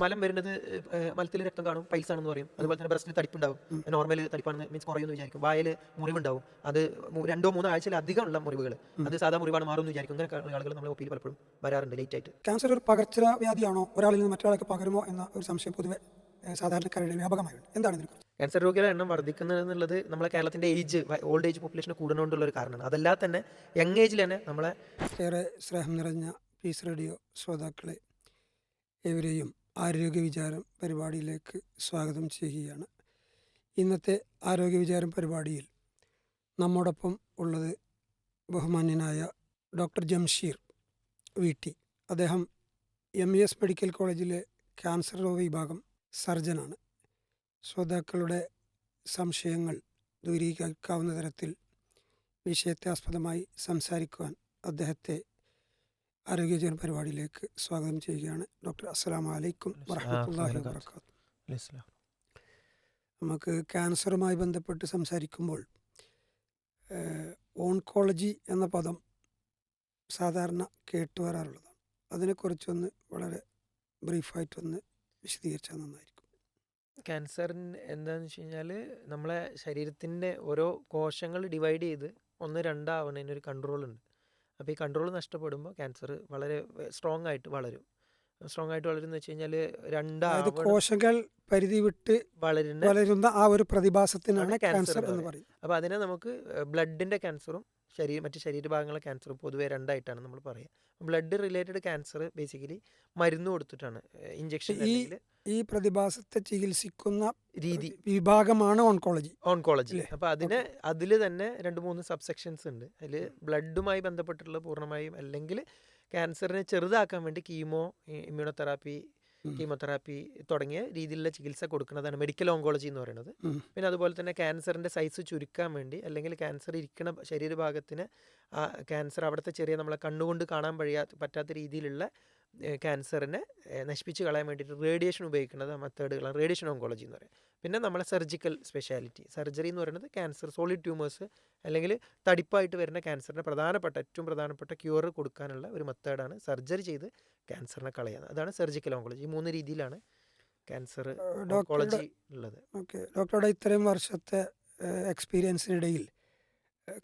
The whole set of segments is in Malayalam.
മലം വരുന്നത് മലത്തിൽ രക്തം കാണും, പൈൽസ് ആണെന്ന് പറയും. അതുപോലെ തന്നെ ബ്രസ്റ്റിൽ തടിപ്പുണ്ടാവും, നോർമൽ തടിപ്പാണെന്ന് മീൻസ് കുറയുമെന്ന് വിചാരിക്കും. വായിൽ മുറിവുണ്ടാവും, അത് 2-3 ആഴ്ചയിൽ അധികം ഉള്ള മുറിവുകൾ, അത് സാധാ മുറിവാണ്, മാറുമെന്ന് വിചാരിക്കും. ഇങ്ങനെ ആളുകൾ നമ്മൾ ഒപ്പിയിൽ പലപ്പോഴും വരാറുണ്ട് ലേറ്റ് ആയിട്ട്. ക്യാൻസർ ഒരു പകർച്ചവ്യാധിയാണോ, ഒരാളിൽ നിന്ന് മറ്റൊരാൾക്ക് പകരുമോ എന്ന ഒരു സംശയം പൊതുവെ സാധാരണക്കാരുടെ വ്യാപകമായുണ്ട്. എന്താണ് ഇതിനെക്കുറിച്ച്? ക്യാൻസർ രോഗികളുടെ എണ്ണം വർദ്ധിക്കുന്നത് എന്നുള്ളത് നമ്മളെ കേരളത്തിൻ്റെ ഓൾഡ് ഏജ് പോപ്പുലേഷൻ കൂടുന്നതുകൊണ്ടുള്ള ഒരു കാരണമാണ്. അതല്ലാതെ തന്നെ യങ് ഏജിൽ തന്നെ നമ്മളെ ഏറെ സ്നേഹം നിറഞ്ഞ പീസ് റേഡിയോ ശ്രോതാക്കളെ ഏവരെയും ആരോഗ്യ വിചാരം പരിപാടിയിലേക്ക് സ്വാഗതം ചെയ്യുകയാണ്. ഇന്നത്തെ ആരോഗ്യ വിചാരം പരിപാടിയിൽ നമ്മോടൊപ്പം ഉള്ളത് ബഹുമാന്യനായ ഡോക്ടർ ജംഷീർ വീട്ടി. അദ്ദേഹം MES മെഡിക്കൽ കോളേജിലെ ക്യാൻസർ രോഗ വിഭാഗം സർജനാണ്. ശ്രോതാക്കളുടെ സംശയങ്ങൾ ദൂരീകരിക്കാവുന്ന തരത്തിൽ വിഷയത്തെ ആസ്പദമായി സംസാരിക്കുവാൻ അദ്ദേഹത്തെ ആരോഗ്യജീവൻ പരിപാടിയിലേക്ക് സ്വാഗതം ചെയ്യുകയാണ്. ഡോക്ടർ അസ്സലാമു അലൈക്കും വറഹ്മത്തുള്ളാഹി വബറകാതുഹു. നമുക്ക് ക്യാൻസറുമായി ബന്ധപ്പെട്ട് സംസാരിക്കുമ്പോൾ ഓൺകോളജി എന്ന പദം സാധാരണ കേട്ടുവരാറുള്ളതാണ്. അതിനെക്കുറിച്ചൊന്ന് വളരെ ബ്രീഫായിട്ടൊന്ന് വിശദീകരിച്ചാൽ നന്നായിരിക്കും. ക്യാൻസറിന് എന്താണെന്ന് വെച്ച് കഴിഞ്ഞാൽ നമ്മളെ ശരീരത്തിൻ്റെ ഓരോ കോശങ്ങൾ ഡിവൈഡ് ചെയ്ത് 1-2 ആവുന്നതിനൊരു കൺട്രോളുണ്ട്. അപ്പോൾ ഈ കൺട്രോൾ നഷ്ടപ്പെടുമ്പോൾ ക്യാൻസർ വളരെ സ്ട്രോങ് ആയിട്ട് വളരും. എന്ന് വെച്ച് കഴിഞ്ഞാൽ കോശങ്ങൾ പരിധി വിട്ട് വളരുന്ന ആ ഒരു പ്രതിഭാസത്തിനാണ് ക്യാൻസർ എന്ന് പറയുന്നത്. അപ്പോൾ അതിനെ നമുക്ക് ബ്ലഡിൻ്റെ ക്യാൻസറും മറ്റ് ശരീരഭാഗങ്ങളെ ക്യാൻസറും പൊതുവെ 2ആയിട്ടാണ് നമ്മൾ പറയുക. ബ്ലഡ് റിലേറ്റഡ് ക്യാൻസർ ബേസിക്കലി മരുന്ന് കൊടുത്തിട്ടാണ്, ഇഞ്ചക്ഷൻ. ഈ പ്രതിഭാസത്തെ ചികിത്സിക്കുന്ന രീതി വിഭാഗമാണ് ഓൺകോളജി. അപ്പോൾ അതിൽ തന്നെ 2-3 സബ്സെക്ഷൻസ് ഉണ്ട്. അതിൽ ബ്ലഡുമായി ബന്ധപ്പെട്ടുള്ള പൂർണ്ണമായും, അല്ലെങ്കിൽ ക്യാൻസറിനെ ചെറുതാക്കാൻ വേണ്ടി കീമോതെറാപ്പി തുടങ്ങിയ രീതിയിലുള്ള ചികിത്സ കൊടുക്കുന്നതാണ് മെഡിക്കൽ ഓങ്കോളജി എന്ന് പറയുന്നത്. പിന്നെ അതുപോലെ തന്നെ ക്യാൻസറിൻ്റെ സൈസ് ചുരുക്കാൻ വേണ്ടി, അല്ലെങ്കിൽ ക്യാൻസർ ഇരിക്കുന്ന ശരീരഭാഗത്തിന് ക്യാൻസർ അവിടുത്തെ ചെറിയ നമ്മളെ കണ്ണുകൊണ്ട് കാണാൻ പറ്റാത്ത രീതിയിലുള്ള ക്യാൻസറിനെ നശിപ്പിച്ച് കളയാൻ വേണ്ടിയിട്ട് റേഡിയേഷൻ ഉപയോഗിക്കുന്നത് മെത്തേഡുകളാണ് റേഡിയേഷൻ ഓങ്കോളജി എന്ന് പറയുന്നത്. പിന്നെ നമ്മളെ സർജിക്കൽ സ്പെഷ്യാലിറ്റി, സർജറി എന്ന് പറയുന്നത് ക്യാൻസർ സോളിഡ് ട്യൂമേഴ്സ് അല്ലെങ്കിൽ തടിപ്പായിട്ട് വരുന്ന ക്യാൻസറിന് ഏറ്റവും പ്രധാനപ്പെട്ട ക്യൂർ കൊടുക്കാനുള്ള ഒരു മെത്തേഡാണ് സർജറി ചെയ്ത് ക്യാൻസറിനെ കളയുന്നത്. അതാണ് സർജിക്കൽ ഓങ്കോളജി. ഈ 3 രീതിയിലാണ് ക്യാൻസർ ഓങ്കോളജി ഉള്ളത്. ഡോക്ടറുടെ ഇത്രയും വർഷത്തെ എക്സ്പീരിയൻസിനിടയിൽ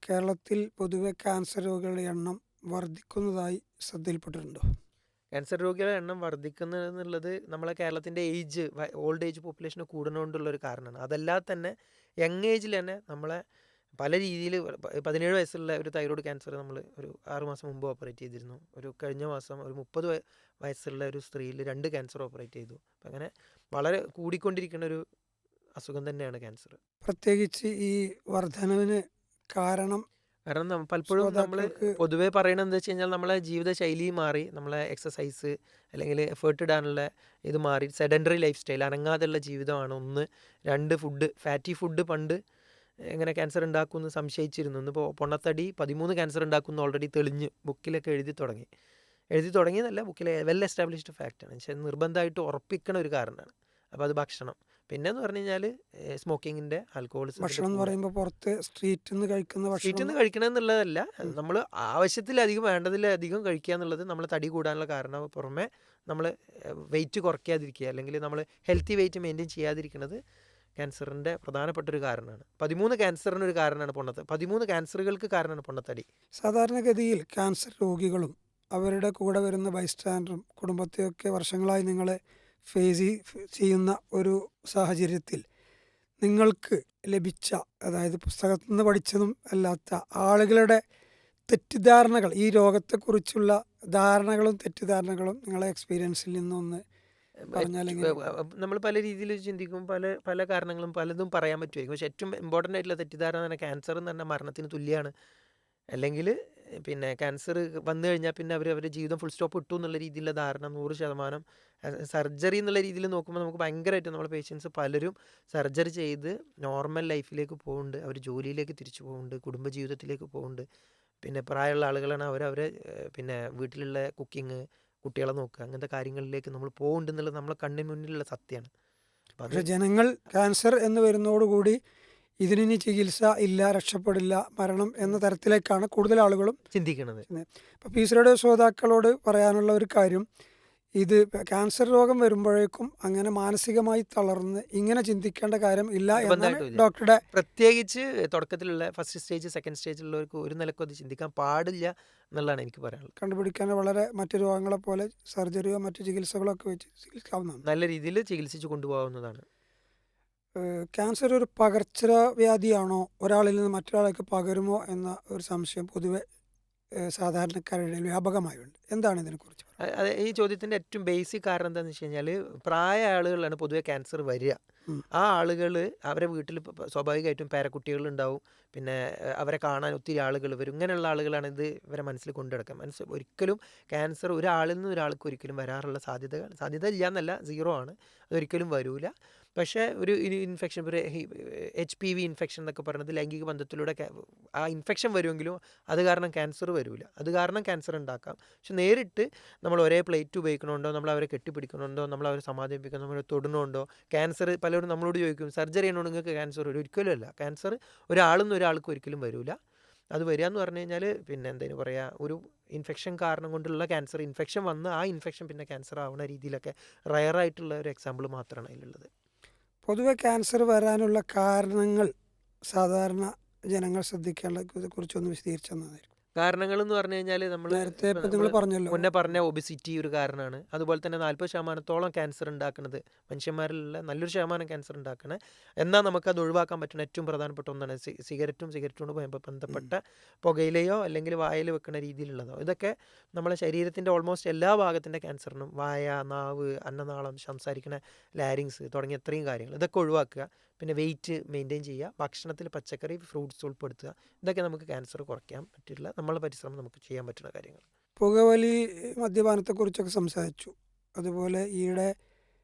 കേരളത്തിൽ പൊതുവെ ക്യാൻസർ രോഗികളുടെ എണ്ണം വർദ്ധിക്കുന്നതായി ശ്രദ്ധയിൽപ്പെട്ടിട്ടുണ്ടോ? ക്യാൻസർ രോഗികളുടെ എണ്ണം വർദ്ധിക്കുന്നത് എന്നുള്ളത് നമ്മളെ കേരളത്തിൻ്റെ ഓൾഡ് ഏജ് പോപ്പുലേഷൻ കൂടുന്നതുകൊണ്ടുള്ളൊരു കാരണമാണ്. അതല്ലാതെ തന്നെ യങ് ഏജിൽ തന്നെ നമ്മളെ പല രീതിയിൽ 17 വയസ്സുള്ള ഒരു തൈറോയ്ഡ് ക്യാൻസർ നമ്മൾ ഒരു 6 മാസം മുമ്പ് ഓപ്പറേറ്റ് ചെയ്തിരുന്നു. കഴിഞ്ഞ മാസം ഒരു 30 വയസ്സുള്ള ഒരു സ്ത്രീയിൽ 2 ക്യാൻസർ ഓപ്പറേറ്റ് ചെയ്തു. അപ്പം അങ്ങനെ വളരെ കൂടിക്കൊണ്ടിരിക്കുന്ന ഒരു അസുഖം തന്നെയാണ് ക്യാൻസർ. പ്രത്യേകിച്ച് ഈ വർധനവിന് കാരണം പലപ്പോഴും നമ്മൾ പൊതുവേ പറയണത് എന്താ വെച്ച് കഴിഞ്ഞാൽ നമ്മളെ ജീവിതശൈലി മാറി, നമ്മളെ എക്സസൈസ് അല്ലെങ്കിൽ എഫേർട്ട് ഇടാനുള്ള ഇത് മാറി, സെഡൻഡറി ലൈഫ് സ്റ്റൈൽ, അനങ്ങാതെയുള്ള ജീവിതമാണ് 1. 2 ഫാറ്റി ഫുഡ് പണ്ട് എങ്ങനെ ക്യാൻസർ ഉണ്ടാക്കുമെന്ന് സംശയിച്ചിരുന്നു. ഇന്നിപ്പോൾ പൊണ്ണത്തടി 13 ക്യാൻസർ ഉണ്ടാക്കുമെന്ന് ഓൾറെഡി തെളിഞ്ഞ് ബുക്കിലൊക്കെ എഴുതി തുടങ്ങിയെന്നല്ല, ബുക്കിലെ വെൽ എസ്റ്റാബ്ലിഷ്ഡ് ഫാക്റ്റാണ്. പക്ഷേ നിർബന്ധമായിട്ട് ഉറപ്പിക്കണ ഒരു കാരണമാണ്. അപ്പോൾ അത് ഭക്ഷണം. പിന്നെ എന്ന് പറഞ്ഞു കഴിഞ്ഞാൽ സ്മോക്കിങ്ങിൻ്റെ, ആൽക്കഹോളിസം. ഭക്ഷണം എന്ന് പറയുമ്പോൾ പുറത്ത് സ്ട്രീറ്റിൽ നിന്ന് കഴിക്കണമെന്നുള്ളതല്ല, നമ്മൾ ആവശ്യത്തിലധികം വേണ്ടതിലധികം കഴിക്കുക എന്നുള്ളത് നമ്മൾ തടി കൂടാനുള്ള കാരണം. പുറമെ നമ്മൾ വെയിറ്റ് കുറയ്ക്കാതിരിക്കുക, അല്ലെങ്കിൽ നമ്മൾ ഹെൽത്തി വെയിറ്റ് മെയിൻറ്റെയിൻ ചെയ്യാതിരിക്കുന്നത് ക്യാൻസറിൻ്റെ പ്രധാനപ്പെട്ടൊരു കാരണമാണ്. 13 ക്യാൻസറിന് ഒരു കാരണമാണ് 13 ക്യാൻസറുകൾക്ക് കാരണമാണ് പൊണ്ണത്തടി. സാധാരണഗതിയിൽ ക്യാൻസർ രോഗികളും അവരുടെ കൂടെ വരുന്ന ബൈസ്റ്റാൻഡറും കുടുംബത്തെയൊക്കെ വർഷങ്ങളായി നിങ്ങളെ ഫേസ് ചെയ്യുന്ന ഒരു സാഹചര്യത്തിൽ നിങ്ങൾക്ക് ലഭിച്ച, അതായത് പുസ്തകത്തിൽ നിന്ന് പഠിച്ചതും അല്ലാത്ത ആളുകളുടെ തെറ്റിദ്ധാരണകൾ, ഈ രോഗത്തെക്കുറിച്ചുള്ള ധാരണകളും തെറ്റിദ്ധാരണകളും നിങ്ങളെ എക്സ്പീരിയൻസിൽ നിന്നൊന്ന് പറഞ്ഞാൽ? നമ്മൾ പല രീതിയിൽ ചിന്തിക്കും, പല കാരണങ്ങളും പലതും പറയാൻ പറ്റുമായിരിക്കും. പക്ഷേ ഏറ്റവും ഇമ്പോർട്ടൻ്റ് ആയിട്ടുള്ള തെറ്റിദ്ധാരണ എന്ന് പറഞ്ഞാൽ ക്യാൻസർ എന്ന് പറഞ്ഞാൽ മരണത്തിന് തുല്യമാണ്, അല്ലെങ്കിൽ പിന്നെ ക്യാൻസർ വന്നു കഴിഞ്ഞാൽ പിന്നെ അവരുടെ ജീവിതം ഫുൾ സ്റ്റോപ്പ് ഇട്ടു എന്നുള്ള രീതിയിലുള്ള ധാരണ 100%. സർജറി എന്നുള്ള രീതിയിൽ നോക്കുമ്പോൾ നമുക്ക് ഭയങ്കരമായിട്ട് നമ്മളെ പേഷ്യൻസ് പലരും സർജറി ചെയ്ത് നോർമൽ ലൈഫിലേക്ക് പോകുന്നുണ്ട്, അവർ ജോലിയിലേക്ക് തിരിച്ചു പോകുന്നുണ്ട്, കുടുംബജീവിതത്തിലേക്ക് പോകുന്നുണ്ട്. പിന്നെ പ്രായമുള്ള ആളുകളാണ്, അവരെ പിന്നെ വീട്ടിലുള്ള കുക്കിങ്, കുട്ടികളെ നോക്കുക, അങ്ങനത്തെ കാര്യങ്ങളിലേക്ക് നമ്മൾ പോകുന്നുണ്ടെന്നുള്ളത് നമ്മളെ കണ്ണിന് മുന്നിലുള്ള സത്യമാണ്. പക്ഷേ ജനങ്ങൾ ക്യാൻസർ എന്ന് വരുന്നതോടുകൂടി ഇതിനി ചികിത്സ ഇല്ല, രക്ഷപ്പെടില്ല, മരണം എന്ന തരത്തിലേക്കാണ് കൂടുതൽ ആളുകളും ചിന്തിക്കുന്നത്. ഇപ്പോൾ പീസ് റേഡിയോ ശ്രോതാക്കളോട് പറയാനുള്ള ഒരു കാര്യം, ഇത് ക്യാൻസർ രോഗം വരുമ്പോഴേക്കും അങ്ങനെ മാനസികമായി തളർന്ന് ഇങ്ങനെ ചിന്തിക്കേണ്ട കാര്യം ഇല്ല എന്നാണ് നിർബന്ധമായിട്ടും ഇല്ല. ഡോക്ടറുടെ പ്രത്യേകിച്ച് തുടക്കത്തിലുള്ള ഫസ്റ്റ് സ്റ്റേജ് സെക്കൻഡ് സ്റ്റേജിലുള്ളവർക്ക് ഒരു നിലക്കും അത് ചിന്തിക്കാൻ പാടില്ല എന്നുള്ളതാണ് എനിക്ക് പറയാനുള്ളത്. കണ്ടുപിടിക്കാൻ വളരെ മറ്റു രോഗങ്ങളെ പോലെ സർജറിയോ മറ്റു ചികിത്സകളോ ഒക്കെ വെച്ച് ചികിത്സിക്കാവുന്നതാണ്. നല്ല രീതിയിൽ ചികിത്സിച്ച് കൊണ്ടുപോകാവുന്നതാണ്. ക്യാൻസർ ഒരു പകർച്ചവ്യാധിയാണോ, ഒരാളിൽ നിന്ന് മറ്റൊരാൾക്ക് പകരുമോ എന്ന ഒരു സംശയം പൊതുവെ സാധാരണക്കാരുടെ വ്യാപകമായുണ്ട്. എന്താണ് ഇതിനെക്കുറിച്ച് പറയുക? അത് ഈ ചോദ്യത്തിൻ്റെ ഏറ്റവും ബേസിക് കാരണം എന്താണെന്ന് വെച്ച് കഴിഞ്ഞാൽ, പ്രായ ആളുകളിലാണ് പൊതുവെ ക്യാൻസർ വരിക. ഉം. ആ ആളുകൾ അവരെ വീട്ടിൽ സ്വാഭാവികമായിട്ടും പേരക്കുട്ടികളുണ്ടാവും, പിന്നെ അവരെ കാണാൻ ഒത്തിരി ആളുകൾ വരും. ഇങ്ങനെയുള്ള ആളുകളാണ് ഇത് ഇവരെ മനസ്സിൽ കൊണ്ടു നടക്കുക. ഒരിക്കലും ക്യാൻസർ ഒരാളിൽ നിന്ന് ഒരാൾക്ക് ഒരിക്കലും വരാറുള്ള സാധ്യത ഇല്ല എന്നല്ല, സീറോ ആണ്, അതൊരിക്കലും വരൂല. പക്ഷേ ഒരു ഇൻഫെക്ഷൻ, ഒരു HPV ഇൻഫെക്ഷൻ എന്നൊക്കെ പറയുന്നത് ലൈംഗിക ബന്ധത്തിലൂടെ ആ ഇൻഫെക്ഷൻ വരുമെങ്കിലും അത് കാരണം ക്യാൻസർ വരില്ല. അത് കാരണം ക്യാൻസർ ഉണ്ടാക്കാം. പക്ഷെ നേരിട്ട് നമ്മൾ ഒരേ പ്ലേറ്റ് ഉപയോഗിക്കണമുണ്ടോ, നമ്മൾ അവരെ കെട്ടിപ്പിടിക്കണമുണ്ടോ, നമ്മൾ അവരെ സമാധാനിപ്പിക്കണം, നമ്മൾ തൊടുന്നുണ്ടോ, ക്യാൻസർ പലരും നമ്മളോട് ചോദിക്കും സർജറി ചെയ്യണോ നിങ്ങൾക്ക് ക്യാൻസർ വരും. ഒരിക്കലും അല്ല, ക്യാൻസർ ഒരാളിൽ നിന്ന് ഒരാൾക്ക് ഒരിക്കലും വരില്ല. അത് വരിക എന്ന് പറഞ്ഞു കഴിഞ്ഞാൽ പിന്നെ എന്തെങ്കിലും പറയുക, ഒരു ഇൻഫെക്ഷൻ കാരണം കൊണ്ടുള്ള ക്യാൻസർ, ഇൻഫെക്ഷൻ വന്ന് ആ ഇൻഫെക്ഷൻ പിന്നെ ക്യാൻസർ ആവുന്ന രീതിയിലൊക്കെ റയറായിട്ടുള്ള ഒരു എക്സാമ്പിൾ മാത്രമാണ് അതിലുള്ളത്. പൊതുവെ ക്യാൻസർ വരാനുള്ള കാരണങ്ങൾ സാധാരണ ജനങ്ങൾ ശ്രദ്ധിക്കേണ്ടതിനെ കുറിച്ചൊന്ന് വിശദീകരിച്ചു തന്നതായിരിക്കും. കാരണങ്ങൾ എന്ന് പറഞ്ഞു കഴിഞ്ഞാൽ നമ്മൾ നേരത്തെ ഇപ്പം നിങ്ങൾ പറഞ്ഞല്ലോ, മുന്നേ പറഞ്ഞ ഒബിസിറ്റി ഒരു കാരണമാണ്. അതുപോലെ തന്നെ 40% ക്യാൻസർ ഉണ്ടാക്കുന്നത് മനുഷ്യന്മാരിലുള്ള നല്ലൊരു ശതമാനം ക്യാൻസർ ഉണ്ടാക്കണേ. എന്നാൽ നമുക്കത് ഒഴിവാക്കാൻ പറ്റുന്ന ഏറ്റവും പ്രധാനപ്പെട്ട ഒന്നാണ് സിഗരറ്റോട് ബന്ധപ്പെട്ട പുകയിലയോ അല്ലെങ്കിൽ വായിൽ വെക്കുന്ന രീതിയിലുള്ളതോ. ഇതൊക്കെ നമ്മളെ ശരീരത്തിൻ്റെ ഓൾമോസ്റ്റ് എല്ലാ ഭാഗത്തിൻ്റെ ക്യാൻസറിനും, വായ, നാവ്, അന്നനാളം, സംസാരിക്കുന്ന ലാരിങ്സ് തുടങ്ങിയ എത്രയും കാര്യങ്ങൾ ഇതൊക്കെ ഒഴിവാക്കുക. പിന്നെ വെയിറ്റ് മെയിൻറ്റെയിൻ ചെയ്യുക, ഭക്ഷണത്തിൽ പച്ചക്കറി, ഫ്രൂട്ട്സ് ഉൾപ്പെടുത്തുക. ഇതൊക്കെ നമുക്ക് ക്യാൻസർ കുറയ്ക്കാൻ പറ്റില്ല, നമ്മളെ പരിശ്രമം നമുക്ക് ചെയ്യാൻ പറ്റുന്ന കാര്യങ്ങൾ. പുകവലി, മദ്യപാനത്തെക്കുറിച്ചൊക്കെ സംസാരിച്ചു. അതുപോലെ ഈയിടെ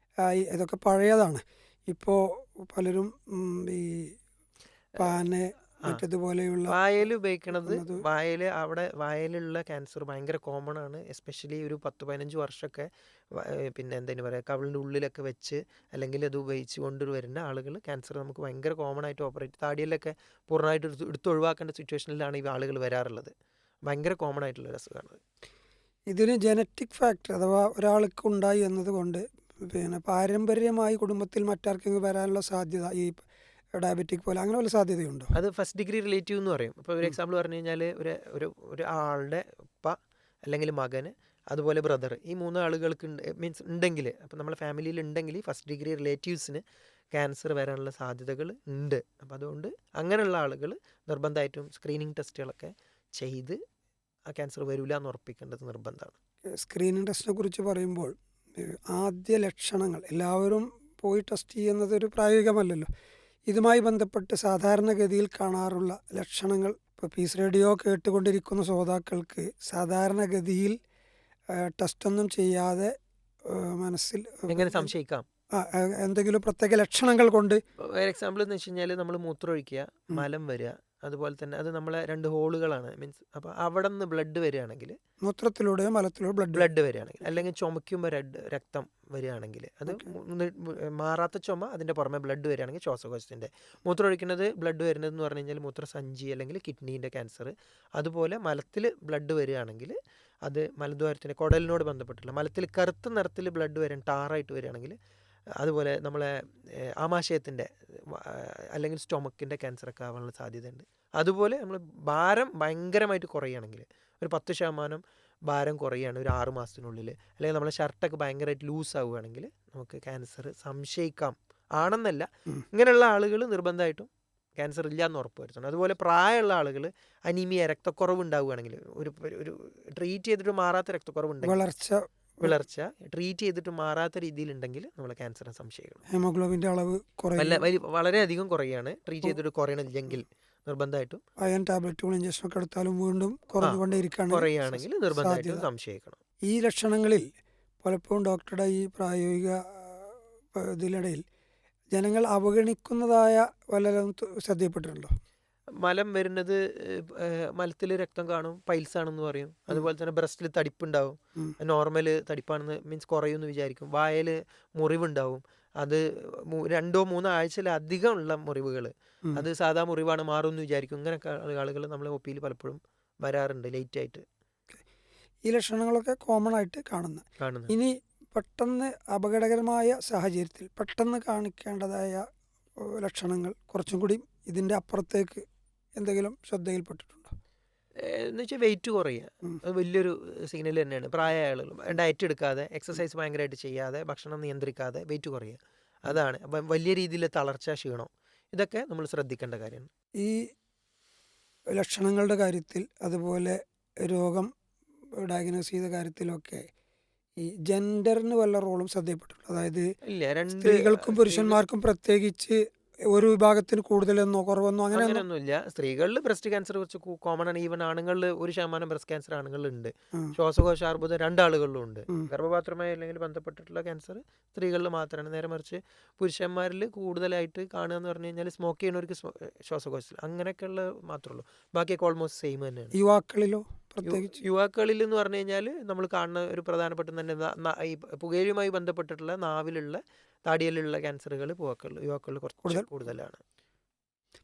ഇതൊക്കെ പഴയതാണ്. ഇപ്പോൾ പലരും ഈ പാന് മറ്റതുപോലെയുള്ള വായൽ ഉപയോഗിക്കണത്, വായലുള്ള ക്യാൻസർ ഭയങ്കര കോമൺ ആണ്. എസ്പെഷ്യലി ഒരു 10-15 വർഷമൊക്കെ പിന്നെ എന്തെങ്കിലും പറയുക, കവിളിൻ്റെ ഉള്ളിലൊക്കെ വെച്ച് അല്ലെങ്കിൽ അത് ഉപയോഗിച്ച് കൊണ്ടുവരുന്ന ആളുകൾ ക്യാൻസർ നമുക്ക് ഭയങ്കര കോമൺ ആയിട്ട് താടിയിലൊക്കെ പൂർണ്ണമായിട്ട് ഒഴിവാക്കേണ്ട സിറ്റുവേഷനിലാണ് ഈ ആളുകൾ വരാറുള്ളത്. ഭയങ്കര കോമൺ ആയിട്ടുള്ള അസുഖമാണ്. ഇതിന് ജനറ്റിക് ഫാക്ടർ അഥവാ ഒരാൾക്ക് ഉണ്ടായി എന്നതുകൊണ്ട് പിന്നെ പാരമ്പര്യമായി കുടുംബത്തിൽ മറ്റാർക്കെങ്കിലും വരാനുള്ള സാധ്യത, ഈ ഡയബറ്റിക് പോലെ അങ്ങനെ വല്ല സാധ്യതയുണ്ടോ? അത് ഫസ്റ്റ് ഡിഗ്രി റിലേറ്റീവ് എന്ന് പറയും. ഇപ്പോൾ ഒരു എക്സാമ്പിൾ പറഞ്ഞു കഴിഞ്ഞാൽ, ഒരു ആളുടെ ഉപ്പ അല്ലെങ്കിൽ മകന് അതുപോലെ ബ്രദർ, ഈ 3 ആളുകൾക്ക് ഉണ്ടെങ്കിൽ, അപ്പോൾ നമ്മളെ ഫാമിലിയിൽ ഉണ്ടെങ്കിൽ ഫസ്റ്റ് ഡിഗ്രി റിലേറ്റീവ്സിന് ക്യാൻസർ വരാനുള്ള സാധ്യതകൾ ഉണ്ട്. അപ്പോൾ അതുകൊണ്ട് അങ്ങനെയുള്ള ആളുകൾ നിർബന്ധമായിട്ടും സ്ക്രീനിങ് ടെസ്റ്റുകളൊക്കെ ചെയ്ത് ആ ക്യാൻസർ വരില്ല എന്ന് ഉറപ്പിക്കേണ്ടത് നിർബന്ധമാണ്. സ്ക്രീനിങ് ടെസ്റ്റിനെ കുറിച്ച് പറയുമ്പോൾ ആദ്യ ലക്ഷണങ്ങൾ എല്ലാവരും പോയി ടെസ്റ്റ് ചെയ്യുന്നത് ഒരു പ്രായോഗികമല്ലല്ലോ. ഇതുമായി ബന്ധപ്പെട്ട് സാധാരണഗതിയിൽ കാണാറുള്ള ലക്ഷണങ്ങൾ, ഇപ്പോൾ പീസ് റേഡിയോ കേട്ടുകൊണ്ടിരിക്കുന്ന ശ്രോതാക്കൾക്ക് സാധാരണഗതിയിൽ ടെസ്റ്റൊന്നും ചെയ്യാതെ മനസ്സിൽ എങ്ങനെ സംശയിക്കാം? എന്തെങ്കിലും പ്രത്യേക ലക്ഷണങ്ങൾ കൊണ്ട്, ഒരു എക്സാമ്പിൾ എന്ന് വെച്ച് കഴിഞ്ഞാൽ, നമ്മൾ മൂത്രമൊഴിക്കുക, മലം വരിക, അതുപോലെ തന്നെ അത് നമ്മളെ 2 ഹോളുകളാണ്, മീൻസ് അപ്പോൾ അവിടെ നിന്ന് ബ്ലഡ് വരികയാണെങ്കിൽ, മൂത്രത്തിലൂടെയോ മലത്തിലൂടെ ബ്ലഡ് വരികയാണെങ്കിൽ, അല്ലെങ്കിൽ ചുമയ്ക്കുമ്പോൾ രക്തം വരികയാണെങ്കിൽ, അത് മാറാത്ത ചുമ, അതിൻ്റെ പുറമെ ബ്ലഡ് വരികയാണെങ്കിൽ ശ്വാസകോശത്തിൻ്റെ, മൂത്രം ഒഴിക്കുന്നത് ബ്ലഡ് വരുന്നതെന്ന് പറഞ്ഞു കഴിഞ്ഞാൽ മൂത്രസഞ്ചി അല്ലെങ്കിൽ കിഡ്നീൻ്റെ ക്യാൻസർ. അതുപോലെ മലത്തിൽ ബ്ലഡ് വരികയാണെങ്കിൽ അത് മലദ്വാരത്തിൻ്റെ കുടലിനോട് ബന്ധപ്പെട്ടുള്ള, മലത്തിൽ കറുത്ത നിറത്തിൽ ബ്ലഡ് വരാൻ ടാറായിട്ട് വരികയാണെങ്കിൽ, അതുപോലെ നമ്മളെ ആമാശയത്തിൻ്റെ അല്ലെങ്കിൽ സ്റ്റൊമക്കിൻ്റെ ക്യാൻസറൊക്കെ ആവാനുള്ള സാധ്യതയുണ്ട്. അതുപോലെ നമ്മൾ ഭാരം ഭയങ്കരമായിട്ട് കുറയുകയാണെങ്കിൽ, ഒരു 10% ഭാരം കുറയുകയാണ് ഒരു 6 മാസത്തിനുള്ളിൽ, അല്ലെങ്കിൽ നമ്മളെ ഷർട്ടൊക്കെ ഭയങ്കരമായിട്ട് ലൂസ് ആവുകയാണെങ്കിൽ നമുക്ക് ക്യാൻസർ സംശയിക്കാം. ആണെന്നല്ല, ഇങ്ങനെയുള്ള ആളുകൾ നിർബന്ധമായിട്ടും ക്യാൻസർ ഇല്ല എന്ന് ഉറപ്പ് വരുത്തണം. അതുപോലെ പ്രായമുള്ള ആളുകൾ അനീമിയ, രക്തക്കുറവ് ഉണ്ടാവുകയാണെങ്കിൽ, ഒരു ട്രീറ്റ് ചെയ്തിട്ട് മാറാത്ത രക്തക്കുറവുണ്ടെങ്കിൽ, വിളർച്ച ട്രീറ്റ് ചെയ്തിട്ട് മാറാത്ത രീതിയിലുണ്ടെങ്കിൽ നമ്മൾ ക്യാൻസറിനെ സംശയിക്കണം. ഹീമോഗ്ലോബിൻ്റെ അളവ് വളരെയധികം കുറയാണ്, ട്രീറ്റ് ചെയ്തിട്ട് കുറയണില്ലെങ്കിൽ നിർബന്ധമായിട്ടും അയൺ ടാബ്ലറ്റുകൾ, ഇഞ്ചക്ഷനൊക്കെ എടുത്താലും വീണ്ടും കുറയുകയാണെങ്കിൽ നിർബന്ധമായിട്ടും സംശയിക്കണം. ഈ ലക്ഷണങ്ങളിൽ പലപ്പോഴും ഡോക്ടറുടെ ഈ പ്രായോഗിക ഇതിനിടയിൽ ജനങ്ങൾ അവഗണിക്കുന്നതായ വല്ലതും ശ്രദ്ധയപ്പെട്ടിട്ടുണ്ടോ? മലം വരുന്നത്, മലത്തിൽ രക്തം കാണും, പൈൽസ് ആണെന്ന് പറയും. അതുപോലെ തന്നെ ബ്രസ്റ്റിൽ തടിപ്പുണ്ടാവും, നോർമൽ തടിപ്പാണെന്ന് മീൻസ് കുറയുമെന്ന് വിചാരിക്കും. വായൽ മുറിവുണ്ടാവും, അത് 2-3 ആഴ്ചയിലധികം ഉള്ള മുറിവുകൾ, അത് സാധാ മുറിവാണ്, മാറുമെന്ന് വിചാരിക്കും. ഇങ്ങനെയൊക്കെ ആളുകൾ നമ്മളെ ഒപ്പിയിൽ പലപ്പോഴും വരാറുണ്ട് ലേറ്റായിട്ട്. ഈ ലക്ഷണങ്ങളൊക്കെ കോമൺ ആയിട്ട് കാണുന്നത്. ഇനി പെട്ടെന്ന് അപകടകരമായ സാഹചര്യത്തിൽ പെട്ടെന്ന് കാണിക്കേണ്ടതായ ലക്ഷണങ്ങൾ കുറച്ചും കൂടി ഇതിൻ്റെ അപ്പുറത്തേക്ക് എന്തെങ്കിലും ശ്രദ്ധയിൽപ്പെട്ടിട്ടുണ്ടോ? എന്ന് വെച്ചാൽ വെയിറ്റ് കുറയുക, ഉം. അത് വലിയൊരു സിഗ്നൽ തന്നെയാണ്. പ്രായമായ ആളുകൾ ഡയറ്റ് എടുക്കാതെ, എക്സസൈസ് ഭയങ്കരമായിട്ട് ചെയ്യാതെ, ഭക്ഷണം നിയന്ത്രിക്കാതെ വെയിറ്റ് കുറയുക, അതാണ്. അപ്പം വലിയ രീതിയിൽ തളർച്ച, ക്ഷീണം, ഇതൊക്കെ നമ്മൾ ശ്രദ്ധിക്കേണ്ട കാര്യമാണ്. ഈ ലക്ഷണങ്ങളുടെ കാര്യത്തിൽ അതുപോലെ രോഗം ഡയഗ്നോസ് ചെയ്ത കാര്യത്തിലൊക്കെ ഈ ജെൻഡറിന് വല്ല റോളും ശ്രദ്ധയിൽപ്പെട്ടിട്ടുണ്ടോ? അതായത് ഇല്ല, രണ്ട് സ്ത്രീകൾക്കും സ്ത്രീകൾ പുരുഷന്മാർക്കും പ്രത്യേകിച്ച് ഒരു വിഭാഗത്തിന് കൂടുതലെന്നോ കുറവെന്നോ അങ്ങനെയൊന്നും? അങ്ങനെയൊന്നുമില്ല. സ്ത്രീകളിൽ ബ്രസ്റ്റ് ക്യാൻസർ കുറച്ച് കോമൺ ആണ്. ഈവൻ ആണുങ്ങളിൽ 1% ബ്രസ്റ്റ് ക്യാൻസർ ആണുങ്ങളിലുണ്ട്. ഉം, ശ്വാസകോശാർബുദം രണ്ടാളുകളിലും ഉണ്ട്. ഉം, ഗർഭപാത്രമായി അല്ലെങ്കിൽ ബന്ധപ്പെട്ടിട്ടുള്ള ക്യാൻസർ സ്ത്രീകളിൽ മാത്രമാണ്. നേരെ മറിച്ച് പുരുഷന്മാരിൽ കൂടുതലായിട്ട് കാണുക എന്ന് പറഞ്ഞു കഴിഞ്ഞാൽ സ്മോക്ക് ചെയ്യുന്നവർക്ക് ശ്വാസകോശത്തിൽ അങ്ങനെയൊക്കെയുള്ള മാത്രമേ ഉള്ളൂ. ബാക്കിയൊക്കെ ഓൾമോസ്റ്റ് സെയിം തന്നെയാണ്. യുവാക്കളിലോ പ്രത്യേകിച്ച്? യുവാക്കളിൽ എന്ന് പറഞ്ഞു കഴിഞ്ഞാൽ നമ്മൾ കാണുന്ന ഒരു പ്രധാനപ്പെട്ട തന്നെ ഈ പുകയിലുമായി ബന്ധപ്പെട്ടിട്ടുള്ള നാവിലുള്ള താടിയിലുള്ള ക്യാൻസറുകൾ യുവാക്കളിൽ കുറച്ച് കൂടുതൽ കൂടുതലാണ്.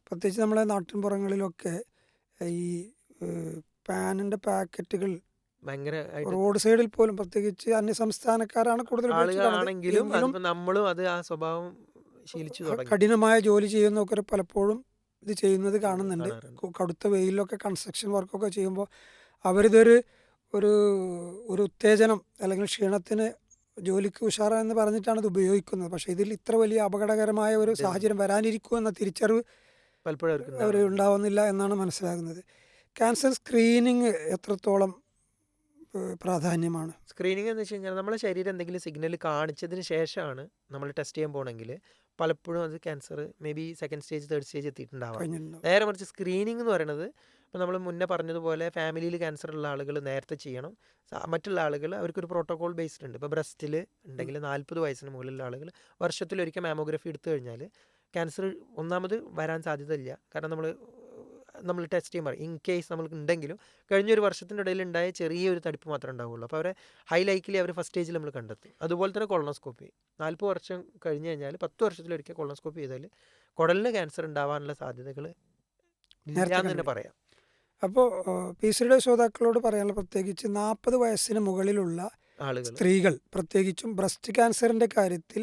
പ്രത്യേകിച്ച് നമ്മളെ നാട്ടിൻപുറങ്ങളിലൊക്കെ ഈ പാനിൻ്റെ പാക്കറ്റുകൾ ഭയങ്കരമായിട്ട് റോഡ് സൈഡിൽ പോലും, പ്രത്യേകിച്ച് അന്യസംസ്ഥാനക്കാരാണ് കൂടുതൽ ഉപയോഗിച്ച് കാണുന്നത്. ആളുകളാണെങ്കിലും എങ്കിലും അതിപ്പോൾ നമ്മളും അത് ആ സ്വഭാവം ശീലിച്ചു തുടങ്ങി കഠിനമായ ജോലി ചെയ്യുന്നവർ പലപ്പോഴും ഇത് ചെയ്യുന്നത് കാണുന്നുണ്ട്. കാണാറുണ്ട്. കടുത്ത വെയിലൊക്കെ കൺസ്ട്രക്ഷൻ വർക്കൊക്കെ ചെയ്യുമ്പോൾ അവരിതൊരു ഒരു ഒരു ഉത്തേജനം അല്ലെങ്കിൽ ക്ഷീണത്തിന് ജോലിക്ക് ഉഷാറാന്ന് പറഞ്ഞിട്ടാണ് ഇത് ഉപയോഗിക്കുന്നത്. പക്ഷേ ഇതിൽ ഇത്ര വലിയ അപകടകരമായ ഒരു ഇത് സാഹചര്യം വരാനിരിക്കുമെന്ന തിരിച്ചറിവ് പലപ്പോഴും അവർക്ക് അവർ ഉണ്ടാവാറുണ്ട്. ഉണ്ടാവുന്നില്ല എന്നാണ് മനസ്സിലാകുന്നത്. ക്യാൻസർ സ്ക്രീനിങ് എത്രത്തോളം പ്രാധാന്യമാണ്? സ്ക്രീനിങ് എന്ന് വെച്ച് കഴിഞ്ഞാൽ നമ്മളെ ശരീരം എന്തെങ്കിലും സിഗ്നൽ കാണിച്ചതിന് ശേഷമാണ് നമ്മൾ ടെസ്റ്റ് ചെയ്യാൻ പോകണമെങ്കിൽ പലപ്പോഴും അത് cancer may be second stage, third stage എത്തിയിട്ടുണ്ടാവാം. കഴിഞ്ഞിട്ടുണ്ടാവും. നേരെ മറിച്ച് സ്ക്രീനിങ് എന്ന് പറയുന്നത് ഇപ്പോൾ നമ്മൾ മുന്നേ പറഞ്ഞതുപോലെ ഫാമിലിയിൽ ക്യാൻസർ ഉള്ള ആളുകൾ നേരത്തെ ചെയ്യണം. മറ്റുള്ള ആളുകൾ അവർക്കൊരു പ്രോട്ടോകോൾ ബേസ്ഡ് ഉണ്ട്. ഇപ്പോൾ ബ്രസ്റ്റിൽ ഉണ്ടെങ്കിൽ 40 വയസ്സിന് മുകളിലുള്ള ആളുകൾ വർഷത്തിലൊരിക്കൽ മാമോഗ്രഫി എടുത്തു കഴിഞ്ഞാൽ ക്യാൻസർ ഒന്നാമത് വരാൻ സാധ്യതയില്ല. കാരണം നമ്മൾ ടെസ്റ്റ് ചെയ്യാൻ പറയും. ഇൻ കേസ് നമ്മൾക്ക് ഉണ്ടെങ്കിലും കഴിഞ്ഞൊരു വർഷത്തിൻ്റെ ഇടയിൽ ഉണ്ടായ ചെറിയൊരു തടിപ്പ് മാത്രമേ ഉണ്ടാവുള്ളൂ. അപ്പോൾ അവരെ ഹൈ ലൈക്കിലി അവർ ഫസ്റ്റ് സ്റ്റേജിൽ നമ്മൾ കണ്ടെത്തും. അതുപോലെ തന്നെ കൊളോണോസ്കോപ്പി 40 വർഷം കഴിഞ്ഞ് കഴിഞ്ഞാൽ 10 വർഷത്തിലൊരിക്കൽ കൊളോണോസ്കോപ്പി ചെയ്താൽ കുടലിന് ക്യാൻസർ ഉണ്ടാവാനുള്ള സാധ്യതകൾ ഇല്ല നേരത്തെ എന്ന് തന്നെ കണ്ടു. പറയാം. അപ്പോൾ PCയുടെ ശ്രോതാക്കളോട് പറയാനുള്ള, പ്രത്യേകിച്ച് 40 വയസ്സിന് മുകളിലുള്ള ആളുകൾ സ്ത്രീകൾ പ്രത്യേകിച്ചും ബ്രസ്റ്റ് ക്യാൻസറിൻ്റെ കാര്യത്തിൽ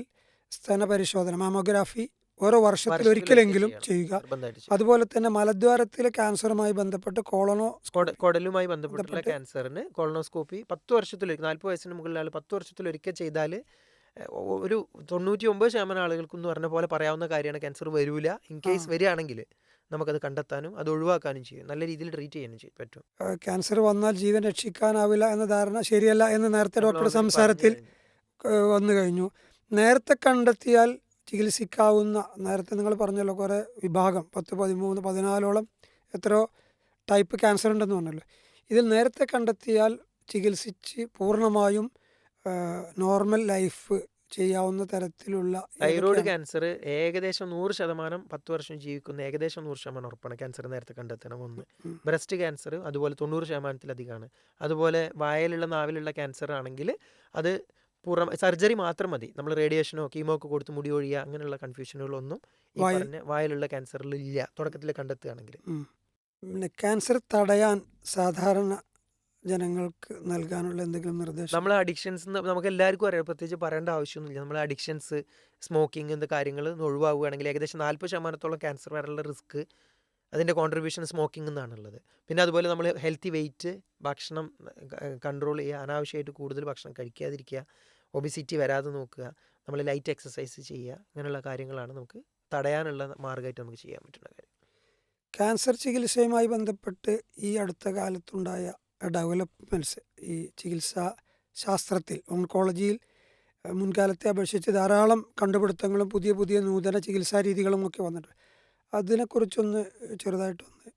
സ്തന പരിശോധന, മാമോഗ്രാഫി ഓരോ വർഷത്തിൽ വർഷത്തിലൊരിക്കൽ ഒരിക്കലെങ്കിലും ചെയ്യണം, ചെയ്യുക. നിർബന്ധമായിട്ട് ചെയ്യണം. അതുപോലെ തന്നെ മലദ്വാരത്തിലെ ക്യാൻസറുമായി ബന്ധപ്പെട്ട് കുടലുമായി ബന്ധപ്പെട്ടുള്ള ബന്ധപ്പെട്ട് ക്യാൻസറിന് കൊളോണോസ്കോപ്പി 10 വർഷത്തിലൊരിക്കൽ, 40 വയസ്സിന് മുകളിലുള്ള ആൾ 10 വർഷത്തിലൊരിക്കൽ ചെയ്താൽ ഒരു 99% ആളുകൾക്കെന്ന് പറഞ്ഞ പോലെ പറയാവുന്ന കാര്യമാണ് ക്യാൻസർ വരില്ല. ഇൻ ആ, കേസ് വരികയാണെങ്കിൽ നമുക്കത് കണ്ടെത്താനും അത് ഒഴിവാക്കാനും ചെയ്യും, നല്ല രീതിയിൽ ട്രീറ്റ് ചെയ്യാനും പറ്റും. ക്യാൻസർ വന്നാൽ ജീവൻ രക്ഷിക്കാനാവില്ല എന്ന ധാരണ ശരിയല്ല എന്ന് നേരത്തെ നമ്മൾ ഡോക്ടറുടെ ഓൾറെഡി പറഞ്ഞു സംസാരത്തിൽ കഴിഞ്ഞു. വന്നു കഴിഞ്ഞു. നേരത്തെ കണ്ടെത്തിയാൽ ചികിത്സിക്കാവുന്ന, നേരത്തെ നിങ്ങൾ പറഞ്ഞല്ലോ കുറേ വിഭാഗം 10, 13, 14ഓളം എത്രയോ ടൈപ്പ് ക്യാൻസർ ഉണ്ടെന്ന് പറഞ്ഞല്ലോ. ഇതിൽ നേരത്തെ കണ്ടെത്തിയാൽ ചികിത്സിച്ച് പൂർണ്ണമായും നോർമൽ ലൈഫ് ചെയ്യാവുന്ന തരത്തിലുള്ള തൈറോയ്ഡ് ഏതൊക്കെയാണ്? ക്യാൻസർ ഏകദേശം 100% 10 വർഷം ജീവിക്കുന്ന ഏകദേശം 100% ഉറപ്പാണ് ക്യാൻസർ നേരത്തെ കണ്ടെത്തണം. ഒന്ന് ഉം. ബ്രസ്റ്റ് ക്യാൻസർ അതുപോലെ 90%-ലധികമാണ്. അതുപോലെ വായലുള്ള നാവിലുള്ള ക്യാൻസർ ആണെങ്കിൽ അത് സർജറി മാത്രം മതി. നമ്മൾ റേഡിയേഷനോ കീമോ ഒക്കെ കൊടുത്ത് മുടി ഒഴിയുക അങ്ങനെയുള്ള കൺഫ്യൂഷനുകളൊന്നും ഈ വായ പറഞ്ഞ വായലുള്ള ക്യാൻസറിൽ ഇല്ല തുടക്കത്തിൽ കണ്ടെത്തുകയാണെങ്കിൽ. ഉം. പിന്നെ ക്യാൻസർ തടയാൻ സാധാരണ ജനങ്ങൾക്ക് നൽകാനുള്ള എന്തെങ്കിലും നിർദ്ദേശം? നമ്മളെ അഡിക്ഷൻസ് നമുക്ക് എല്ലാവർക്കും അറിയാം, പ്രത്യേകിച്ച് പറയേണ്ട ആവശ്യമൊന്നുമില്ല. നമ്മളെ അഡിക്ഷൻസ്, സ്മോക്കിംഗ് എന്ന കാര്യങ്ങൾ ഒഴിവാകുകയാണെങ്കിൽ ഏകദേശം 40% ക്യാൻസർ വരാനുള്ള റിസ്ക്, അതിൻ്റെ കോൺട്രിബ്യൂഷൻ സ്മോക്കിംഗ് എന്നാണുള്ളത്. പിന്നെ അതുപോലെ നമ്മൾ ഹെൽത്തി വെയിറ്റ്, ഭക്ഷണം കൺട്രോൾ ചെയ്യുക, അനാവശ്യമായിട്ട് കൂടുതൽ ഭക്ഷണം കഴിക്കാതിരിക്കുക, ഒബിസിറ്റി വരാതെ നോക്കുക, നമ്മൾ ലൈറ്റ് എക്സസൈസ് ചെയ്യുക, അങ്ങനെയുള്ള കാര്യങ്ങളാണ് നമുക്ക് തടയാനുള്ള മാർഗ്ഗമായിട്ട് നമുക്ക് ചെയ്യാൻ പറ്റുന്ന കാര്യം. ക്യാൻസർ ചികിത്സയുമായി ബന്ധപ്പെട്ട് ഈ അടുത്ത കാലത്തുണ്ടായ ഡെവലപ്മെൻറ്റ്സ്, ഈ ചികിത്സാ ശാസ്ത്രത്തിൽ ഓൺകോളജിയിൽ മുൻകാലത്തെ അപേക്ഷിച്ച് ധാരാളം കണ്ടുപിടുത്തങ്ങളും പുതിയ പുതിയ നൂതന ചികിത്സാ രീതികളും ഒക്കെ വന്നിട്ടുണ്ട്. അതിനെക്കുറിച്ചൊന്ന് ചെറുതായിട്ടൊന്ന്.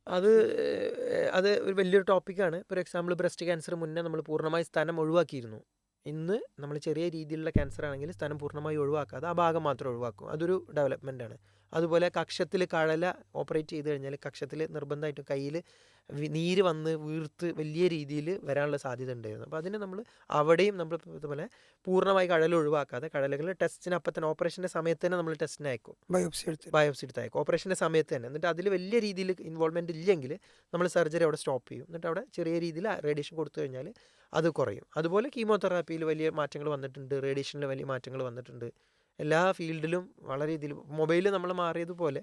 അത് ഒരു വലിയൊരു ടോപ്പിക്കാണ്. ഫോർ എക്സാമ്പിൾ ബ്രസ്റ്റ് ക്യാൻസർ മുന്നേ നമ്മൾ പൂർണ്ണമായി സ്തനം ഒഴിവാക്കിയിരുന്നു. ഇന്ന് നമ്മൾ ചെറിയ രീതിയിലുള്ള ക്യാൻസർ ആണെങ്കിൽ സ്തനം പൂർണ്ണമായി ഒഴിവാക്കാതെ ആ ഭാഗം മാത്രം ഒഴിവാക്കും. അതൊരു ഡെവലപ്മെൻ്റ് ആണ്. അതുപോലെ കക്ഷത്തിൽ കഴല ഓപ്പറേറ്റ് ചെയ്ത് കഴിഞ്ഞാൽ കക്ഷത്തിൽ നിർബന്ധമായിട്ടും കയ്യിൽ നീര് വന്ന് വീർത്ത് വലിയ രീതിയിൽ വരാനുള്ള സാധ്യത ഉണ്ടായിരുന്നു. അപ്പോൾ അതിന് നമ്മൾ അവിടെയും നമ്മൾ ഇതുപോലെ പൂർണ്ണമായി കഴല ഒഴിവാക്കാതെ കഴലകൾ ടെസ്റ്റിന് അപ്പം തന്നെ ഓപ്പറേഷൻ്റെ സമയത്ത് തന്നെ നമ്മൾ ടെസ്റ്റിന് അയക്കും, ബയോപ്സി എടുത്ത് അയക്കും ഓപ്പറേഷൻ്റെ സമയത്ത് തന്നെ. എന്നിട്ട് അതിൽ വലിയ രീതിയിൽ ഇൻവോൾവ്മെൻറ്റ് ഇല്ലെങ്കിൽ നമ്മൾ സർജറി അവിടെ സ്റ്റോപ്പ് ചെയ്യും. എന്നിട്ട് അവിടെ ചെറിയ രീതിയിൽ റേഡിയേഷൻ കൊടുത്തു കഴിഞ്ഞാൽ അത് കുറയും. അതുപോലെ കീമോതെറാപ്പിയിൽ വലിയ മാറ്റങ്ങൾ വന്നിട്ടുണ്ട്, റേഡിയേഷനിൽ വലിയ മാറ്റങ്ങൾ വന്നിട്ടുണ്ട്. എല്ലാ ഫീൽഡിലും വളരെ ഇതിൽ മൊബൈൽ നമ്മൾ മാറിയതുപോലെ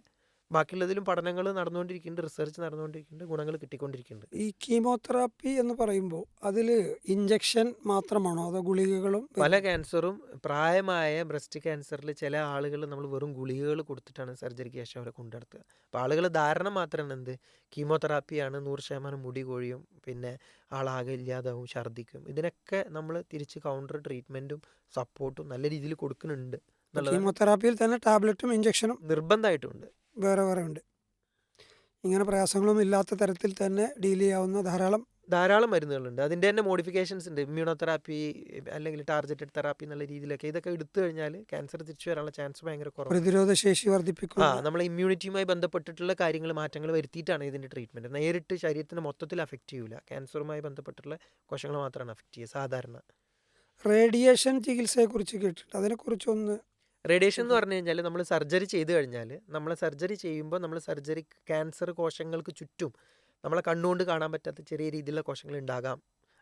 ബാക്കിയുള്ളതിലും പഠനങ്ങൾ നടന്നുകൊണ്ടിരിക്കുന്നുണ്ട്, റിസർച്ച് നടന്നുകൊണ്ടിരിക്കുന്നുണ്ട്, ഗുണങ്ങൾ കിട്ടിക്കൊണ്ടിരിക്കുന്നുണ്ട്. ഈ കീമോതെറാപ്പി എന്ന് പറയുമ്പോൾ അതിൽ ഇഞ്ചക്ഷൻ മാത്രമാണോ അതോ ഗുളികകളും പല ക്യാൻസറും പ്രായമായ ബ്രസ്റ്റ് ക്യാൻസറിൽ ചില ആളുകൾ നമ്മൾ വെറും ഗുളികകൾ കൊടുത്തിട്ടാണ് സർജറിക്ക് ശേഷം അവരെ കൊണ്ടുനടത്തുക. അപ്പോൾ ആളുകൾ ധാരണ മാത്രമാണ് എന്ത് കീമോതെറാപ്പിയാണ് 100% മുടി കൊഴിയും, പിന്നെ ആളാകെ ഇല്ലാതാവും, ഛർദ്ദിക്കും. ഇതിനൊക്കെ നമ്മൾ തിരിച്ച് കൗണ്ടർ ട്രീറ്റ്മെൻറ്റും സപ്പോർട്ടും നല്ല രീതിയിൽ കൊടുക്കുന്നുണ്ട് എന്നുള്ളത് കീമോതെറാപ്പിയിൽ തന്നെ ടാബ്ലറ്റും ഇഞ്ചക്ഷനും നിർബന്ധമായിട്ടുണ്ട്. വേറെ വേറെ ഉണ്ട്. ഇങ്ങനെ പ്രയാസങ്ങളൊന്നും ഇല്ലാത്ത തരത്തിൽ തന്നെ ഡീൽ ചെയ്യാവുന്ന ധാരാളം മരുന്നുകളുണ്ട്. അതിൻ്റെ തന്നെ മോഡിഫിക്കേഷൻസ് ഉണ്ട്. ഇമ്മ്യൂണോതെറാപ്പി അല്ലെങ്കിൽ ടാർഗറ്റഡ് തെറാപ്പി എന്നുള്ള രീതിയിലൊക്കെ ഇതൊക്കെ എടുത്തു കഴിഞ്ഞാൽ ക്യാൻസർ തിരിച്ചു വരാനുള്ള ചാൻസ് ഭയങ്കര കുറവാണ്. പ്രതിരോധ ശേഷി വർദ്ധിപ്പിക്കുക. നമ്മളെ ഇമ്മ്യൂണിറ്റിയുമായി ബന്ധപ്പെട്ടിട്ടുള്ള മാറ്റങ്ങൾ വരുത്തിയിട്ടാണ് ഇതിൻ്റെ ട്രീറ്റ്മെൻറ്റ്. നേരിട്ട് ശരീരത്തിന് മൊത്തത്തിൽ അഫക്റ്റ് ചെയ്യൂല. ക്യാൻസറുമായി ബന്ധപ്പെട്ടുള്ള കോശങ്ങൾ മാത്രമാണ് അഫക്റ്റ് ചെയ്യുക സാധാരണ. റേഡിയേഷൻ ചികിത്സയെക്കുറിച്ച് കേട്ടിട്ടുണ്ട്, അതിനെക്കുറിച്ചൊന്ന്. റേഡിയേഷൻ എന്ന് പറഞ്ഞു കഴിഞ്ഞാൽ നമ്മൾ സർജറി ചെയ്ത് കഴിഞ്ഞാൽ സർജറി ചെയ്യുമ്പോൾ സർജറി ക്യാൻസർ കോശങ്ങൾക്ക് ചുറ്റും നമ്മളെ കണ്ണുകൊണ്ട് കാണാൻ പറ്റാത്ത ചെറിയ രീതിയിലുള്ള കോശങ്ങൾ ഉണ്ടാകാം.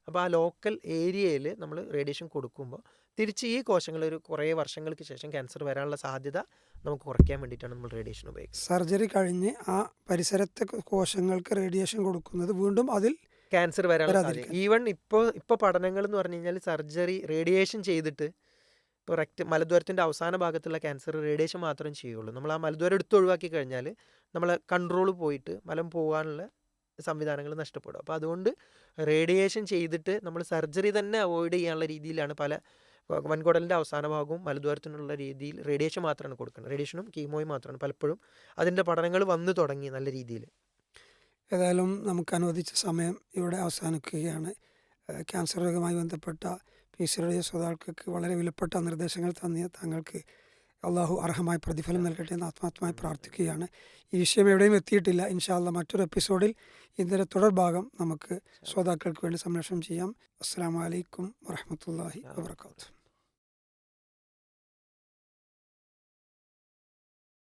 അപ്പോൾ ആ ലോക്കൽ ഏരിയയിൽ നമ്മൾ റേഡിയേഷൻ കൊടുക്കുമ്പോൾ തിരിച്ച് ഈ കോശങ്ങൾ ഒരു കുറേ വർഷങ്ങൾക്ക് ശേഷം ക്യാൻസർ വരാനുള്ള സാധ്യത നമുക്ക് കുറയ്ക്കാൻ വേണ്ടിയിട്ടാണ് നമ്മൾ റേഡിയേഷൻ ഉപയോഗിക്കുന്നത്. സർജറി കഴിഞ്ഞ് ആ പരിസരത്തെ കോശങ്ങൾക്ക് റേഡിയേഷൻ കൊടുക്കുന്നത് വീണ്ടും അതിൽ ക്യാൻസർ വരാനുള്ള സാധ്യത. ഈവൻ ഇപ്പോൾ പഠനങ്ങൾ എന്ന് പറഞ്ഞു കഴിഞ്ഞാൽ സർജറി റേഡിയേഷൻ ചെയ്തിട്ട് ഇപ്പോൾ മലദ്വാരത്തിൻ്റെ അവസാന ഭാഗത്തുള്ള ക്യാൻസർ റേഡിയേഷൻ മാത്രമേ ചെയ്യുള്ളൂ. നമ്മൾ ആ മലദ്വാരം എടുത്ത് ഒഴിവാക്കി കഴിഞ്ഞാൽ നമ്മളെ കൺട്രോൾ പോയിട്ട് മലം പോകാനുള്ള സംവിധാനങ്ങൾ നഷ്ടപ്പെടും. അപ്പോൾ അതുകൊണ്ട് റേഡിയേഷൻ ചെയ്തിട്ട് നമ്മൾ സർജറി തന്നെ അവോയ്ഡ് ചെയ്യാനുള്ള രീതിയിലാണ് പല വൻകുടലിൻ്റെ അവസാന ഭാഗവും മലദ്വാരത്തിനുള്ള രീതിയിൽ റേഡിയേഷൻ മാത്രമാണ് കൊടുക്കുന്നത്. റേഡിയേഷനും കീമോയും മാത്രമാണ് പലപ്പോഴും അതിൻ്റെ പഠനങ്ങൾ വന്നു തുടങ്ങി നല്ല രീതിയിൽ. ഏതായാലും നമുക്ക് അനുവദിച്ച സമയം ഇവിടെ അവസാനിക്കുകയാണ്. ക്യാൻസർ രോഗവുമായി ബന്ധപ്പെട്ട പീസ് റേഡിയോ ശ്രോതാക്കൾക്ക് വളരെ വിലപ്പെട്ട നിർദ്ദേശങ്ങൾ തന്നിയ താങ്കൾക്ക് അള്ളാഹു അർഹമായ പ്രതിഫലം നൽകട്ടെ എന്ന് ആത്മാർത്ഥമായി പ്രാർത്ഥിക്കുകയാണ്. ഈ വിഷയം എവിടെയും എത്തിയിട്ടില്ല. ഇൻഷാ അല്ലാഹ് മറ്റൊരു എപ്പിസോഡിൽ ഇതിൻ്റെ തുടർഭാഗം നമുക്ക് ശ്രോതാക്കൾക്ക് വേണ്ടി സംരക്ഷണം ചെയ്യാം. അസ്സലാമു അലൈക്കും വറഹ്മത്തുള്ളാഹി വബറകാതുഹു.